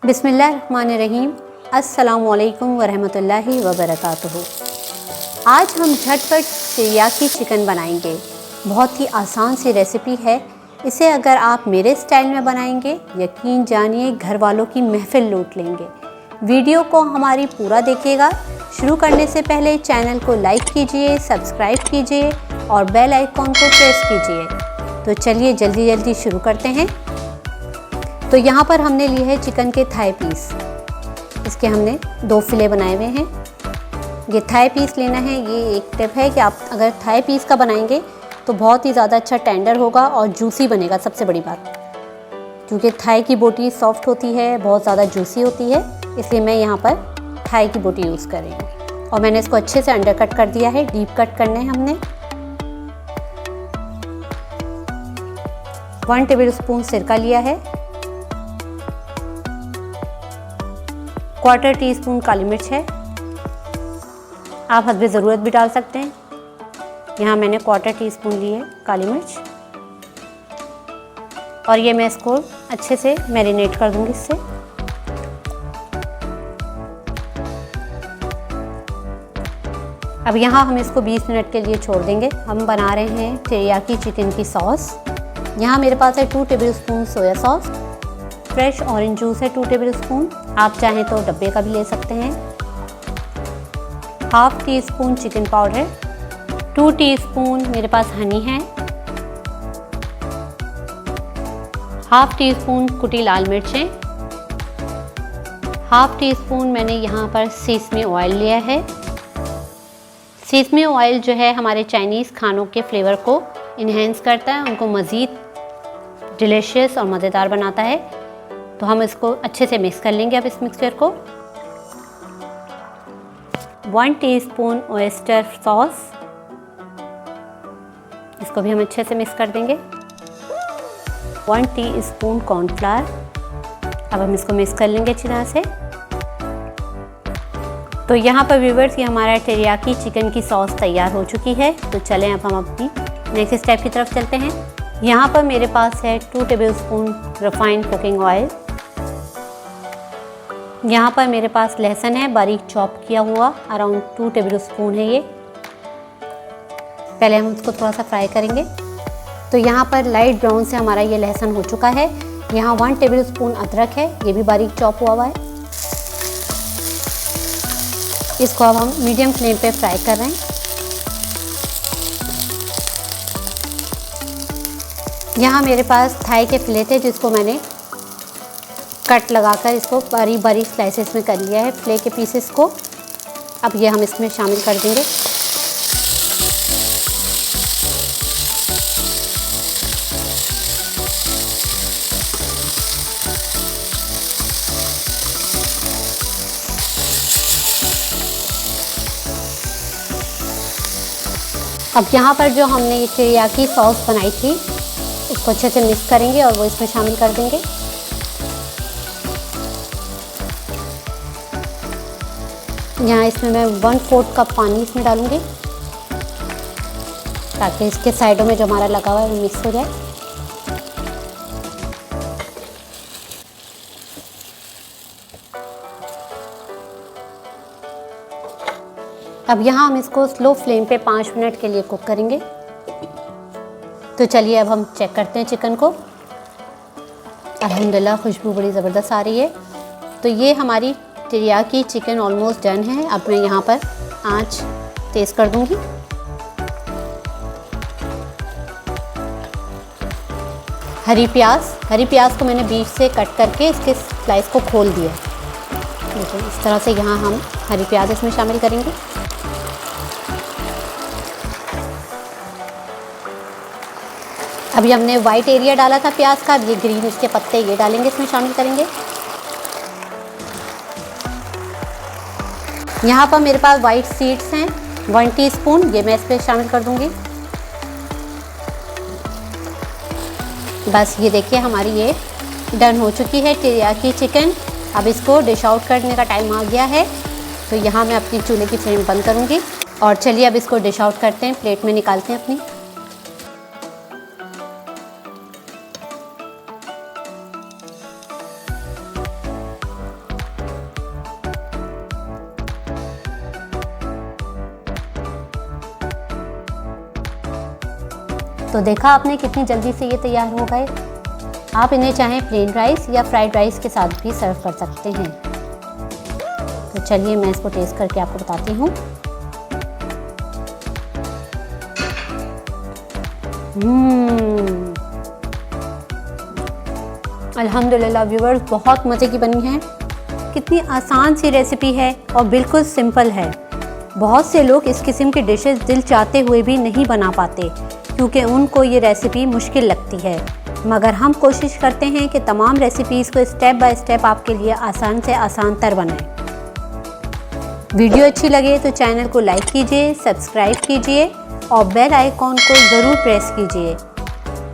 बिस्मिल्लाहिर्रहमानिर्रहीम। अस्सलामुअलैकुम वरहमतुल्लाहि वबरकातुहू। आज हम झटपट तेरियाकी चिकन बनाएंगे। बहुत ही आसान सी रेसिपी है। इसे अगर आप मेरे स्टाइल में बनाएंगे, यकीन जानिए घर वालों की महफिल लूट लेंगे। वीडियो को हमारी पूरा देखिएगा। शुरू करने से पहले चैनल को लाइक कीजिए, सब्सक्राइब कीजिए और बेल आइकॉन को प्रेस कीजिए। तो चलिए जल्दी शुरू करते हैं। तो यहाँ पर हमने लिए है चिकन के थाई पीस। इसके हमने 2 फिले बनाए हुए हैं। ये थाई पीस लेना है। ये एक टिप है कि आप अगर थाई पीस का बनाएंगे तो बहुत ही ज़्यादा अच्छा टेंडर होगा और जूसी बनेगा। सबसे बड़ी बात, क्योंकि थाई की बोटी सॉफ्ट होती है, बहुत ज़्यादा जूसी होती है, इसलिए मैं यहाँ पर थाई की बोटी यूज़ कर रही हूँ। और मैंने इसको अच्छे से अंडर कट कर दिया है। डीप कट करने हैं हमने। 1 टेबल स्पून सिरका लिया है। 1/4 टीस्पून काली मिर्च है। आप हस्बे ज़रूरत भी डाल सकते हैं। यहाँ मैंने 1/4 टीस्पून ली है काली मिर्च। और ये मैं इसको अच्छे से मैरिनेट कर दूंगी इससे। अब यहाँ हम इसको 20 मिनट के लिए छोड़ देंगे। हम बना रहे हैं तेरियाकी चिकन की सॉस। यहाँ मेरे पास है 2 table spoon soya sauce. Fresh orange juice है 2 टेबल स्पून। आप चाहें तो डब्बे का भी ले सकते हैं। 1/2 टीस्पून चिकन पाउडर, 2 टीस्पून मेरे पास हनी है, 1/2 टीस्पून कुटी लाल मिर्चें, 1/2 टीस्पून मैंने यहाँ पर सेसमी ऑयल लिया है। सेसमी ऑयल जो है हमारे चाइनीज़ खानों के फ्लेवर को इन्हेंस करता है, उनको मज़ीद डिलीशियस और मज़ेदार बनाता है। तो हम इसको अच्छे से मिक्स कर लेंगे। अब इस मिक्सचर को 1 टीस्पून ऑयस्टर सॉस, इसको भी हम अच्छे से मिक्स कर देंगे। 1 टीस्पून कॉर्नफ्लावर। अब हम इसको मिक्स कर लेंगे अच्छी तरह से। तो यहाँ पर व्यूअर्स, ये हमारा तेरियाकी चिकन की सॉस तैयार हो चुकी है। तो चलें अब हम अपनी नेक्स्ट स्टेप की तरफ चलते हैं। यहाँ पर मेरे पास है 2 table spoon refined cooking oil. यहाँ पर मेरे पास लहसुन है बारीक चॉप किया हुआ, अराउंड 2 टेबल स्पून है ये। पहले हम उसको थोड़ा सा फ्राई करेंगे। तो यहाँ पर लाइट ब्राउन से हमारा ये लहसुन हो चुका है। यहाँ 1 टेबल स्पून अदरक है, ये भी बारीक चॉप हुआ है। इसको अब हम मीडियम फ्लेम पे फ्राई कर रहे हैं। यहाँ मेरे पास थाई के फिले थे, जिसको मैंने कट लगाकर इसको बारीक बारीक स्लाइसेस में कर लिया है, फिले के पीसेस को। अब ये हम इसमें शामिल कर देंगे। अब यहाँ पर जो हमने ये तेरियाकी सॉस बनाई थी, उसको अच्छे से मिक्स करेंगे और वो इसमें शामिल कर देंगे। यहाँ इसमें मैं 1/4 कप पानी इसमें डालूंगी, ताकि इसके साइडों में जो हमारा लगा हुआ है वो मिक्स हो जाए। अब यहाँ हम इसको स्लो फ्लेम पे 5 मिनट के लिए कुक करेंगे। तो चलिए अब हम चेक करते हैं चिकन को। अल्हम्दुलिल्लाह खुशबू बड़ी ज़बरदस्त आ रही है। तो ये हमारी तेरियाकी चिकन ऑलमोस्ट डन है। अब मैं यहाँ पर आंच तेज़ कर दूँगी। हरी प्याज को मैंने बीच से कट करके इसके स्लाइस को खोल दिया। देखिए इस तरह से यहाँ हम हरी प्याज इसमें शामिल करेंगे। अभी हमने वाइट एरिया डाला था प्याज का, अब ये ग्रीन इसके पत्ते ये डालेंगे, इसमें शामिल करेंगे। यहाँ पर मेरे पास वाइट सीड्स हैं 1 टीस्पून, ये मैं इस पर शामिल कर दूंगी। बस ये देखिए हमारी ये डन हो चुकी है तेरियाकी चिकन। अब इसको डिश आउट करने का टाइम आ गया है। तो यहाँ मैं अपनी चूल्हे की फ्लेम बंद करूँगी और चलिए अब इसको डिश आउट करते हैं, प्लेट में निकालते हैं अपनी। तो देखा आपने कितनी जल्दी से ये तैयार हो गए। आप इन्हें चाहें प्लेन राइस या फ्राइड राइस के साथ भी सर्व कर सकते हैं। तो चलिए मैं इसको टेस्ट करके आपको बताती हूँ। अल्हम्दुलिल्लाह व्यूअर्स, बहुत मज़े की बनी है। कितनी आसान सी रेसिपी है और बिल्कुल सिंपल है। बहुत से लोग इस किस्म की डिशेस दिल चाहते हुए भी नहीं बना पाते क्योंकि उनको ये रेसिपी मुश्किल लगती है, मगर हम कोशिश करते हैं कि तमाम रेसिपीज़ को स्टेप बाय स्टेप आपके लिए आसान से आसान तर बनाएं। वीडियो अच्छी लगे तो चैनल को लाइक कीजिए, सब्सक्राइब कीजिए और बेल आइकॉन को ज़रूर प्रेस कीजिए।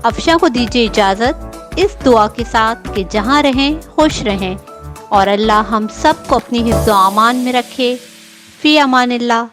अफशा को दीजिए इजाज़त इस दुआ के साथ कि जहाँ रहें खुश रहें और अल्लाह हम सब को अपनी हिफ्ज़-ओ-अमान में रखे। फ़ी अमानिल्लाह।